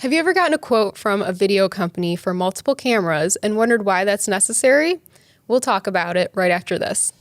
Have you ever gotten a quote from a video company for multiple cameras and wondered why that's necessary? We'll talk about it right after this.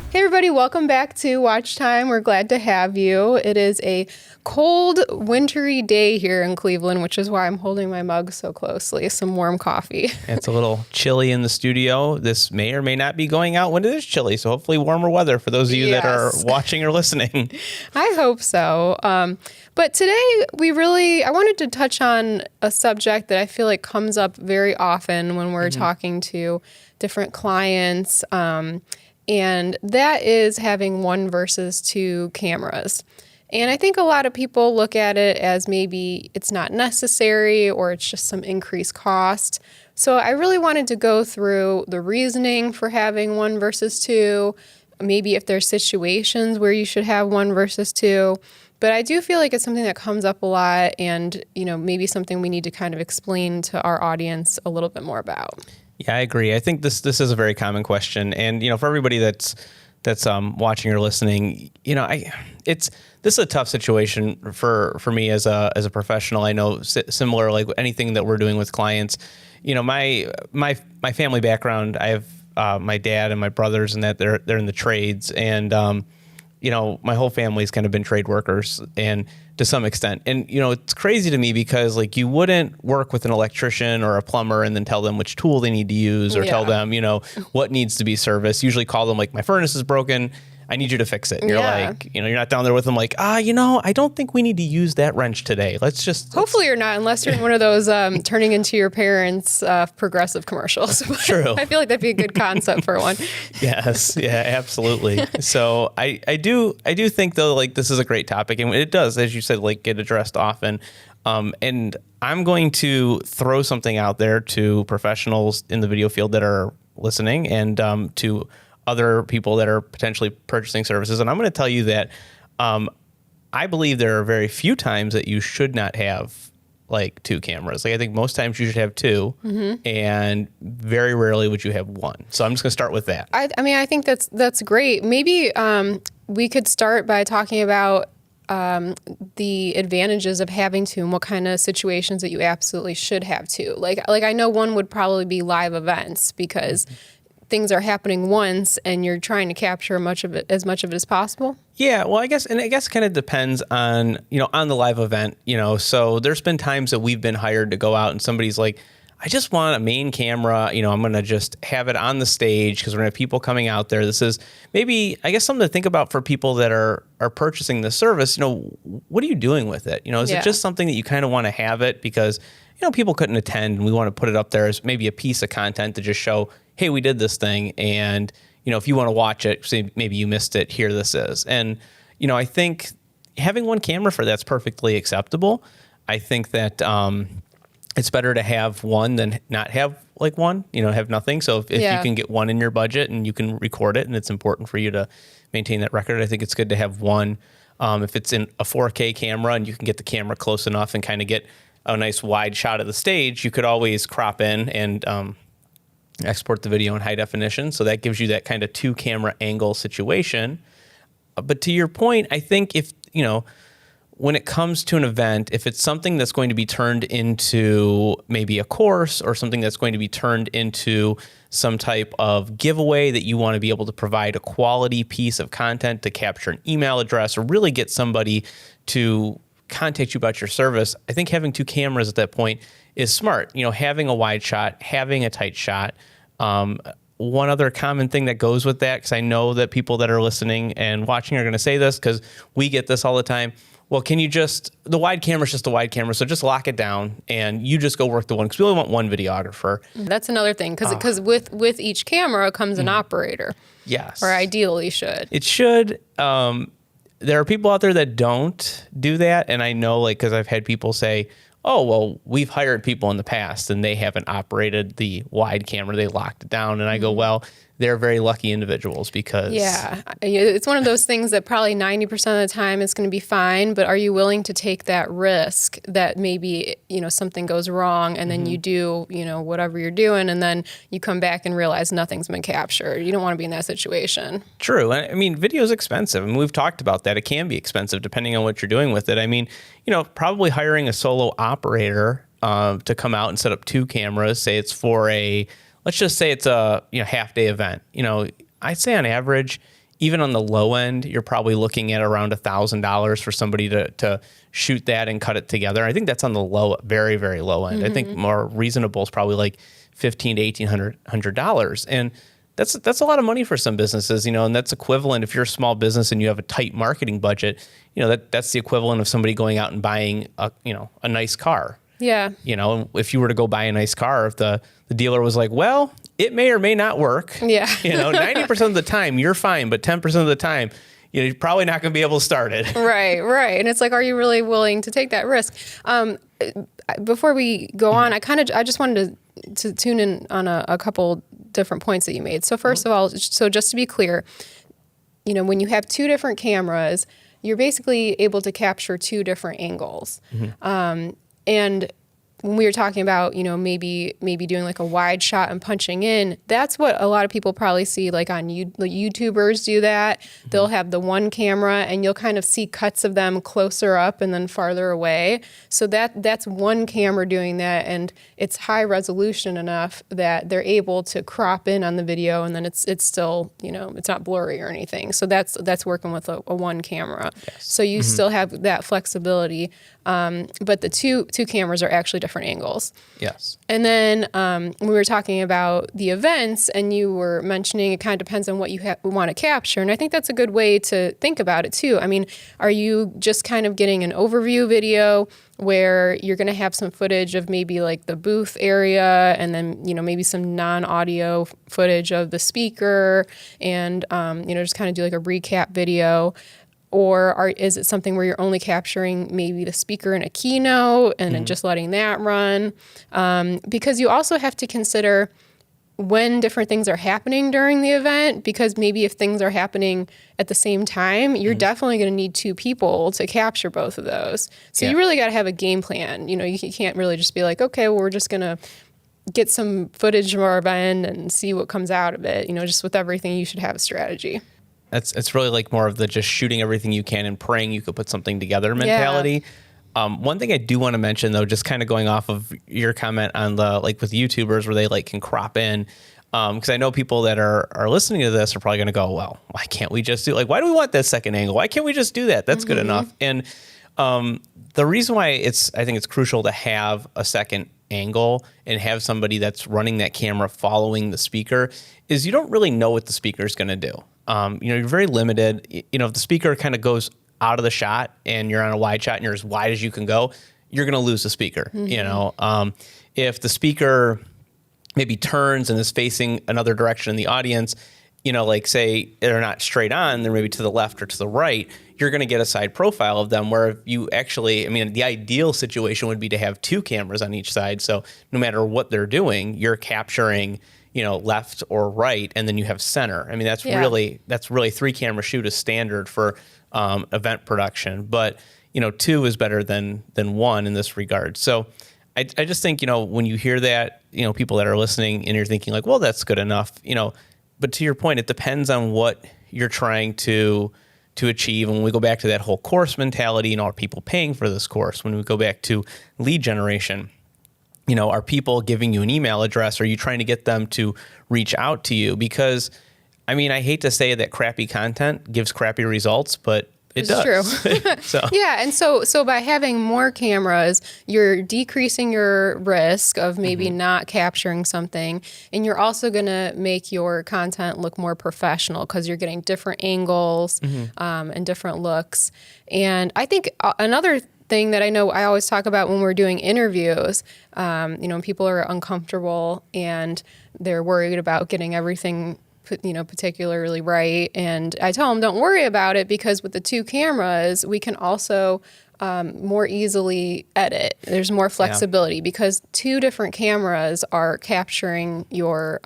Hey everybody, welcome back to Watch Time. We're glad to have you. It is a cold, wintry day here in Cleveland, which is why I'm holding my mug so closely. Some warm coffee. It's a little chilly in the studio. This may or may not be going out when it is chilly, so hopefully warmer weather for those of you that are watching or listening. I hope so. But today, I wanted to touch on a subject that I feel like comes up very often when we're talking to different clients, and that is having one versus two cameras. And I think a lot of people look at it as maybe it's not necessary or it's just some increased cost. So I really wanted to go through the reasoning for having one versus two, maybe if there's situations where you should have one versus two. But I do feel like it's something that comes up a lot and, maybe something we need to kind of explain to our audience a little bit more about. Yeah, I agree. I think this is a very common question, and for everybody that's watching or listening, this is a tough situation for me as a professional. I know similar, like anything that we're doing with clients. My family background, I have my dad and my brothers, and that they're in the trades, and my whole family's kind of been trade workers, and to some extent. And, it's crazy to me because you wouldn't work with an electrician or a plumber and then tell them which tool they need to use or tell them, what needs to be serviced. Usually call them my furnace is broken. I need you to fix it. And you're you're not down there with them I don't think we need to use that wrench today. Hopefully you're not, unless you're in one of those turning into your parents' progressive commercials. True. I feel like that'd be a good concept for one. Yes. Yeah, absolutely. So I do think though, this is a great topic, and it does, as you said, get addressed often. And I'm going to throw something out there to professionals in the video field that are listening, and to other people that are potentially purchasing services. And I'm going to tell you that I believe there are very few times that you should not have two cameras. I think most times you should have two, and very rarely would you have one. So I'm just going to start with that. I think that's great. Maybe we could start by talking about the advantages of having two and what kind of situations that you absolutely should have two. I know one would probably be live events because things are happening once and you're trying to capture as much of it as possible. Yeah, well, I guess it kind of depends on, on the live event, so there's been times that we've been hired to go out and somebody's like, I just want a main camera, I'm going to just have it on the stage because we're going to have people coming out there. This is maybe, I guess, something to think about for people that are purchasing the service. What are you doing with it? Is it just something that you kind of want to have it because, people couldn't attend and we want to put it up there as maybe a piece of content to just show, hey, we did this thing, and if you want to watch it, say maybe you missed it, here this is. And I think having one camera for that's perfectly acceptable. I think that it's better to have one than not have one, have nothing. So if you can get one in your budget and you can record it, and it's important for you to maintain that record, I think it's good to have one. If it's in a 4K camera and you can get the camera close enough and kind of get a nice wide shot of the stage, you could always crop in and export the video in high definition. So that gives you that kind of two camera angle situation. But to your point, I think if, when it comes to an event, if it's something that's going to be turned into maybe a course or something that's going to be turned into some type of giveaway that you want to be able to provide a quality piece of content to capture an email address or really get somebody to contact you about your service, I think having two cameras at that point is smart. Having a wide shot, having a tight shot. One other common thing that goes with that, because I know that people that are listening and watching are going to say this because we get this all the time. Well, the wide camera is just a wide camera, so just lock it down and you just go work the one, because we only want one videographer. That's another thing, because with each camera comes an operator. Yes. Or ideally should. It should. There are people out there that don't do that, and I know, because I've had people say, oh, well, we've hired people in the past and they haven't operated the wide camera. They locked it down. And I go, well, they're very lucky individuals because Yeah, it's one of those things that probably 90% of the time is going to be fine, but are you willing to take that risk that maybe, something goes wrong and then you do, whatever you're doing and then you come back and realize nothing's been captured. You don't want to be in that situation. True. I mean, video is expensive. I mean, we've talked about that. It can be expensive depending on what you're doing with it. I mean, probably hiring a solo operator to come out and set up 2 cameras, say it's for let's just say it's a half day event. I'd say on average, even on the low end, you're probably looking at around $1,000 for somebody to shoot that and cut it together. I think that's on the very, very low end. I think more reasonable is probably like $1,500 to $1,800. And that's a lot of money for some businesses, and that's equivalent if you're a small business and you have a tight marketing budget, that's the equivalent of somebody going out and buying a nice car. Yeah. If you were to go buy a nice car, if the dealer was like, well, it may or may not work. Yeah. 90% of the time you're fine, but 10% of the time, you're probably not going to be able to start it. Right. And it's like, are you really willing to take that risk? Before we go on, I just wanted to tune in on a couple different points that you made. So first of all, so just to be clear, when you have 2 different cameras, you're basically able to capture 2 different angles. And when we were talking about, maybe doing like a wide shot and punching in, that's what a lot of people probably see, like on YouTubers do that. They'll have the one camera and you'll kind of see cuts of them closer up and then farther away. So that's one camera doing that, and it's high resolution enough that they're able to crop in on the video, and then it's still, it's not blurry or anything. So that's working with a one camera. Yes. So you still have that flexibility. But the two cameras are actually different angles. Yes. And then we were talking about the events, and you were mentioning it kind of depends on what you want to capture. And I think that's a good way to think about it too. I mean, are you just kind of getting an overview video where you're going to have some footage of maybe like the booth area and then, maybe some non-audio footage of the speaker and, just kind of do like a recap video? Or is it something where you're only capturing maybe the speaker in a keynote and then just letting that run? Because you also have to consider when different things are happening during the event, because maybe if things are happening at the same time, you're definitely going to need 2 people to capture both of those. So you really got to have a game plan. You can't really just be like, okay, well, we're just going to get some footage of our event and see what comes out of it. Just with everything, you should have a strategy. It's really like more of the just shooting everything you can and praying you could put something together mentality. Yeah. One thing I do want to mention though, just kind of going off of your comment on the like with YouTubers where they can crop in, because I know people that are listening to this are probably going to go, well, why can't we just do why do we want that second angle? Why can't we just do that? That's good enough. And the reason why I think it's crucial to have a second angle and have somebody that's running that camera following the speaker is you don't really know what the speaker is going to do. You're very limited. If the speaker kind of goes out of the shot and you're on a wide shot and you're as wide as you can go, you're going to lose the speaker. If the speaker maybe turns and is facing another direction in the audience, like say they're not straight on, they're maybe to the left or to the right, you're going to get a side profile of them where you actually, the ideal situation would be to have 2 cameras on each side. So no matter what they're doing, you're capturing left or right, and then you have center. That's really 3 camera shoot is standard for event production, but 2 is better than 1 in this regard. So I just think when you hear that, people that are listening and you're thinking like, well, that's good enough, but to your point, it depends on what you're trying to achieve. And when we go back to that whole course mentality, are people paying for this course? When we go back to lead generation, are people giving you an email address? Are you trying to get them to reach out to you? Because, I hate to say that crappy content gives crappy results, but it does. True. Yeah, and so by having more cameras, you're decreasing your risk of maybe not capturing something, and you're also going to make your content look more professional because you're getting different angles and different looks. And I think another thing that I know I always talk about when we're doing interviews, when people are uncomfortable and they're worried about getting everything particularly right. And I tell them, don't worry about it, because with the 2 cameras, we can also more easily edit. There's more flexibility because 2 different cameras are capturing your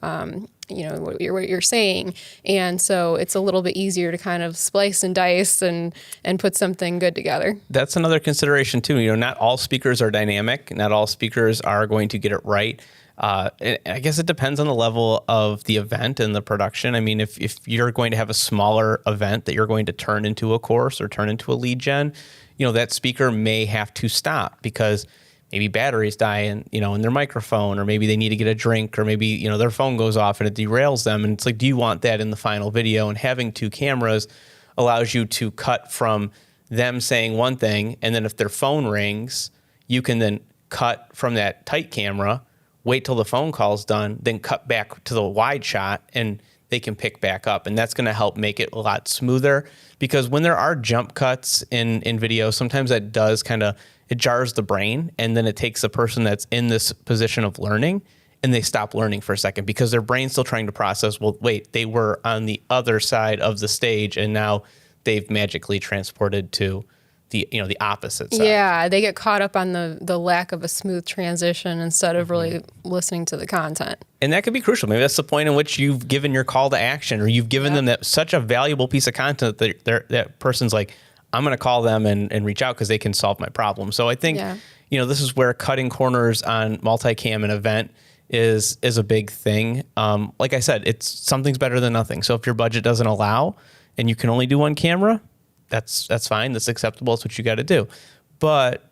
what you're saying. And so it's a little bit easier to kind of splice and dice and put something good together. That's another consideration too. Not all speakers are dynamic. Not all speakers are going to get it right. I guess it depends on the level of the event and the production. I mean, if you're going to have a smaller event that you're going to turn into a course or turn into a lead gen, that speaker may have to stop because maybe batteries die in their microphone, or maybe they need to get a drink, or maybe, their phone goes off and it derails them. And it's like, do you want that in the final video? And having two cameras allows you to cut from them saying one thing, and then if their phone rings, you can then cut from that tight camera, wait till the phone call's done, then cut back to the wide shot, and they can pick back up. And that's going to help make it a lot smoother, because when there are jump cuts in video, sometimes that does it jars the brain, and then it takes the person that's in this position of learning and they stop learning for a second because their brain's still trying to process, well, wait, they were on the other side of the stage and now they've magically transported to the opposite side. Yeah, they get caught up on the lack of a smooth transition instead of really listening to the content. And that could be crucial. Maybe that's the point in which you've given your call to action, or you've given them such a valuable piece of content that that person's like, I'm going to call them and reach out because they can solve my problem. So I think, this is where cutting corners on multicam and event is a big thing. Like I said, something's better than nothing. So if your budget doesn't allow and you can only do one camera, that's fine. That's acceptable. It's what you got to do. But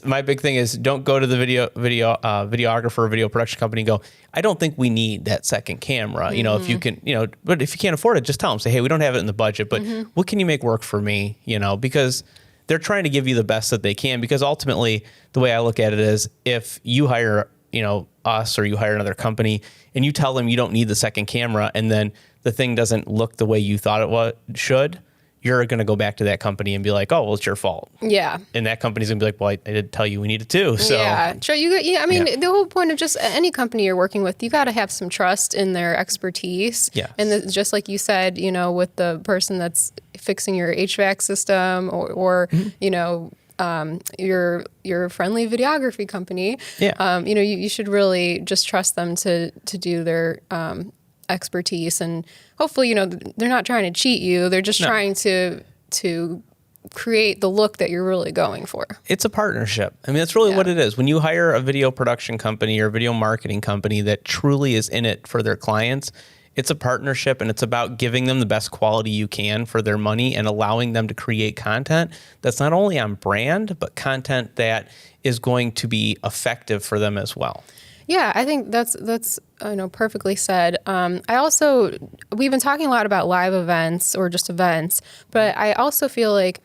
my big thing is, don't go to the videographer or video production company and go, I don't think we need that second camera. If you can, but if you can't afford it, just tell them, say, hey, we don't have it in the budget, but what can you make work for me? Because they're trying to give you the best that they can, because ultimately the way I look at it is, if you hire, us, or you hire another company and you tell them you don't need the second camera, and then the thing doesn't look the way you thought it should, you're going to go back to that company and be like, oh, well, it's your fault. Yeah. And that company's going to be like, well, I did tell you we needed to. So yeah, sure. The whole point of just any company you're working with, you got to have some trust in their expertise. Yeah. And just like you said, with the person that's fixing your HVAC system or your friendly videography company. Yeah. You should really just trust them to do their expertise, and hopefully, they're not trying to cheat you. They're just trying to create the look that you're really going for. It's a partnership. I mean, that's really what it is. When you hire a video production company or video marketing company that truly is in it for their clients, it's a partnership, and it's about giving them the best quality you can for their money and allowing them to create content that's not only on brand, but content that is going to be effective for them as well. Yeah, I think that's perfectly said. We've been talking a lot about live events or just events, but I also feel like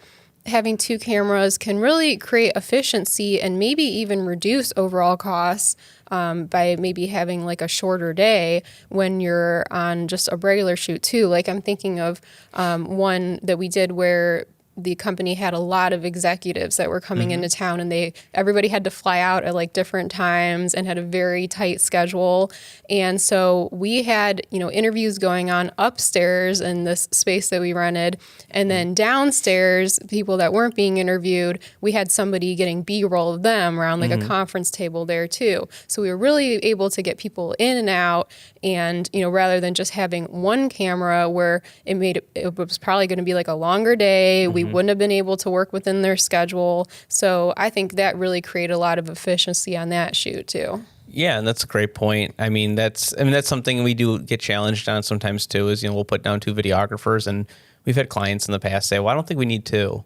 having two cameras can really create efficiency and maybe even reduce overall costs by maybe having like a shorter day when you're on just a regular shoot too. Like, I'm thinking of one that we did where the company had a lot of executives that were coming into town, and everybody had to fly out at like different times and had a very tight schedule. And so we had, interviews going on upstairs in this space that we rented. And then downstairs, people that weren't being interviewed, we had somebody getting B-roll of them around like a conference table there too. So we were really able to get people in and out, and, rather than just having one camera where it was probably going to be like a longer day. We wouldn't have been able to work within their schedule. So I think that really created a lot of efficiency on that shoot too. Yeah, and that's a great point. That's something we do get challenged on sometimes too, is, we'll put down two videographers, and we've had clients in the past say, well, I don't think we need two.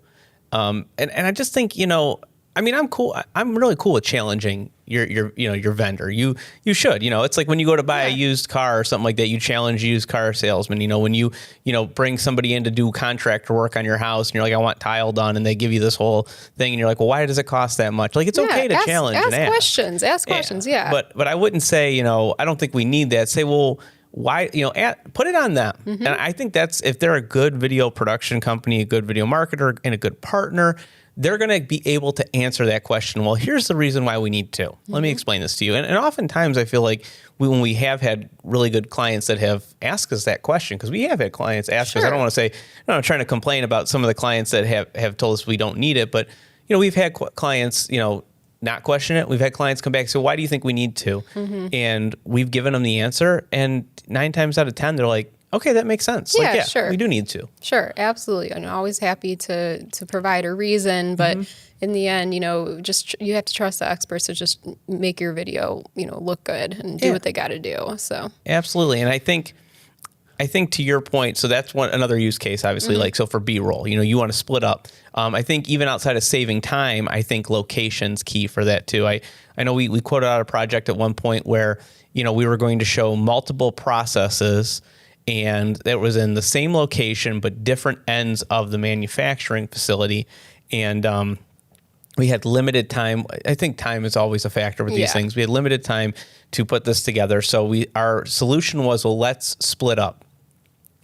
And I just think, I'm cool. I'm really cool with challenging your vendor. You should, it's like when you go to buy a used car or something like that, you challenge used car salesmen. When you bring somebody in to do contractor work on your house, and you're like, I want tile done, and they give you this whole thing, and you're like, well, why does it cost that much? Like, it's okay to challenge and ask. Ask questions. Yeah. But I wouldn't say, I don't think we need that. Say, well, why, put it on them. And I think that's, if they're a good video production company, a good video marketer, and a good partner, they're going to be able to answer that question. Well, here's the reason why we need to. Let me explain this to you. And oftentimes I feel like when we have had really good clients that have asked us that question, because we have had clients ask us, I don't want to say, I'm trying to complain about some of the clients that have told us we don't need it, but, we've had clients, not question it. We've had clients come back and say, why do you think we need to? And we've given them the answer. And 9 times out of 10, they're like, okay, that makes sense. Yeah, Like, yeah, sure. we do need to. Sure, absolutely. I'm always happy to provide a reason, but in the end, just you have to trust the experts to just make your video, look good and do what they got to do. So Absolutely. And I think to your point, so that's another use case, obviously, like, so for B-roll, you want to split up. I think even outside of saving time, I think location's key for that too. I know we quoted out a project at one point where, we were going to show multiple processes, and it was in the same location, but different ends of the manufacturing facility. And we had limited time. I think time is always a factor with these things. We had limited time to put this together. So our solution was, well, let's split up.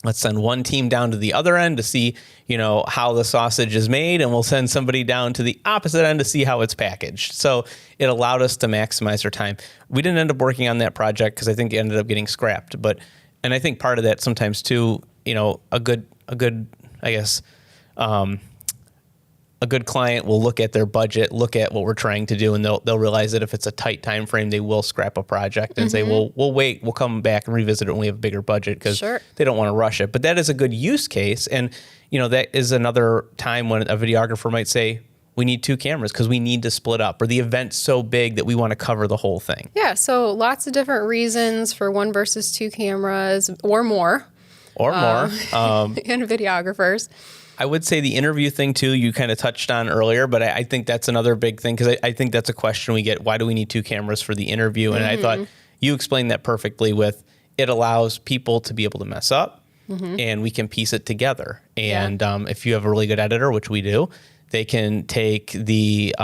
Let's send one team down to the other end to see, how the sausage is made, and we'll send somebody down to the opposite end to see how it's packaged. So it allowed us to maximize our time. We didn't end up working on that project because I think it ended up getting scrapped. And I think part of that sometimes too, a good, I guess, a good client will look at their budget, look at what we're trying to do, and they'll realize that if it's a tight time frame, they will scrap a project and say, well, we'll wait, we'll come back and revisit it when we have a bigger budget, because they don't want to rush it. But that is a good use case. And, that is another time when a videographer might say, we need 2 cameras because we need to split up, or the event's so big that we want to cover the whole thing. Yeah. So lots of different reasons for 1 versus 2 cameras or more. And videographers. I would say the interview thing too, you kind of touched on earlier, but I think that's another big thing, because I think that's a question we get. Why do we need 2 cameras for the interview? And I thought you explained that perfectly with, it allows people to be able to mess up and we can piece it together. And if you have a really good editor, which we do, they can take the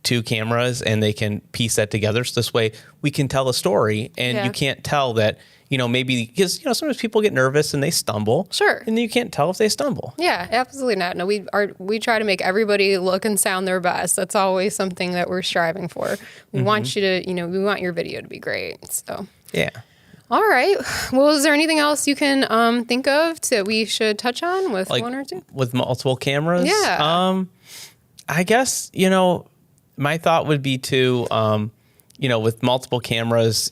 2 cameras and they can piece that together. So this way we can tell a story, and you can't tell that, maybe because, sometimes people get nervous and they stumble. Sure. And then you can't tell if they stumble. Yeah, absolutely not. No, we try to make everybody look and sound their best. That's always something that we're striving for. We want you to, we want your video to be great. So. Yeah. All right. Well, is there anything else you can think of that we should touch on with 1 or 2? With multiple cameras? Yeah. I guess, my thought would be to, with multiple cameras,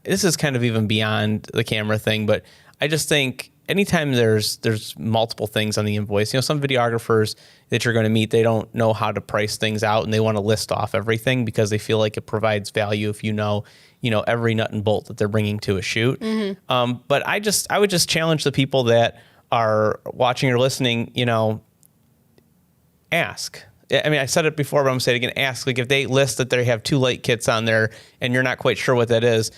this is kind of even beyond the camera thing, but I just think anytime there's multiple things on the invoice, some videographers that you're going to meet, they don't know how to price things out, and they want to list off everything because they feel like it provides value if every nut and bolt that they're bringing to a shoot. But I would just challenge the people that are watching or listening, ask. I mean, I said it before, but I'm going to say it again. Ask, like, if they list that they have 2 light kits on there and you're not quite sure what that is,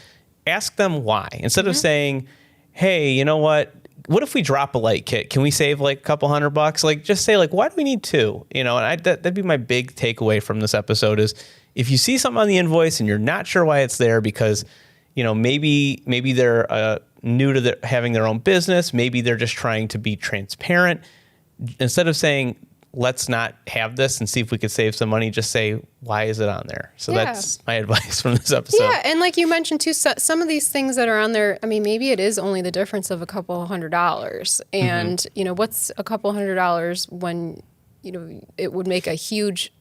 ask them why. Instead of saying, hey, you know what if we drop a light kit? Can we save like a couple $100? Like, just say, like, why do we need 2? And that'd be my big takeaway from this episode is, if you see something on the invoice and you're not sure why it's there because, maybe they're new to having their own business, maybe they're just trying to be transparent. Instead of saying, let's not have this and see if we could save some money, just say, why is it on there? So that's my advice from this episode. Yeah, and like you mentioned too, some of these things that are on there, I mean, maybe it is only the difference of a couple $100. And, what's a couple $100 when, it would make a huge,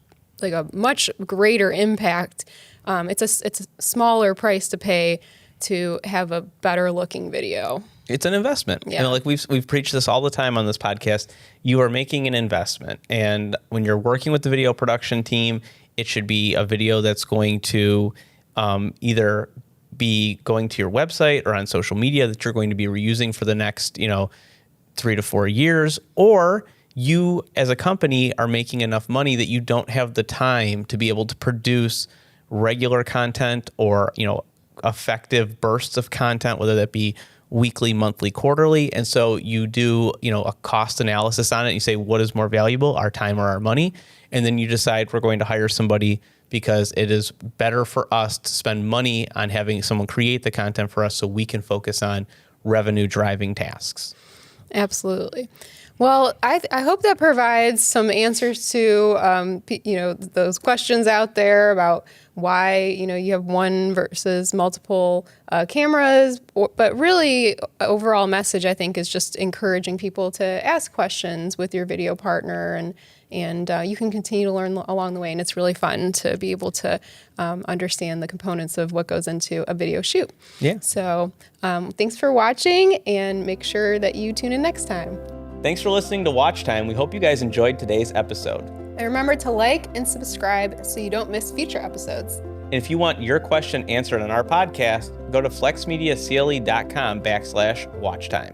like a much greater impact. It's a smaller price to pay to have a better looking video. It's an investment. Yeah. Like we've preached this all the time on this podcast. You are making an investment. And when you're working with the video production team, it should be a video that's going to either be going to your website or on social media that you're going to be reusing for the next, 3 to 4 years, or you as a company are making enough money that you don't have the time to be able to produce regular content or, effective bursts of content, whether that be weekly, monthly, quarterly. And so you do, a cost analysis on it. You say, what is more valuable, our time or our money? And then you decide we're going to hire somebody because it is better for us to spend money on having someone create the content for us so we can focus on revenue driving tasks. Absolutely. Well, I hope that provides some answers to, those questions out there about why, you have one versus multiple cameras. But really, overall message, I think, is just encouraging people to ask questions with your video partner, and you can continue to learn along the way. And it's really fun to be able to understand the components of what goes into a video shoot. Yeah. So thanks for watching, and make sure that you tune in next time. Thanks for listening to Watch Time. We hope you guys enjoyed today's episode. And remember to like and subscribe so you don't miss future episodes. And if you want your question answered on our podcast, go to flexmediacle.com/watchtime.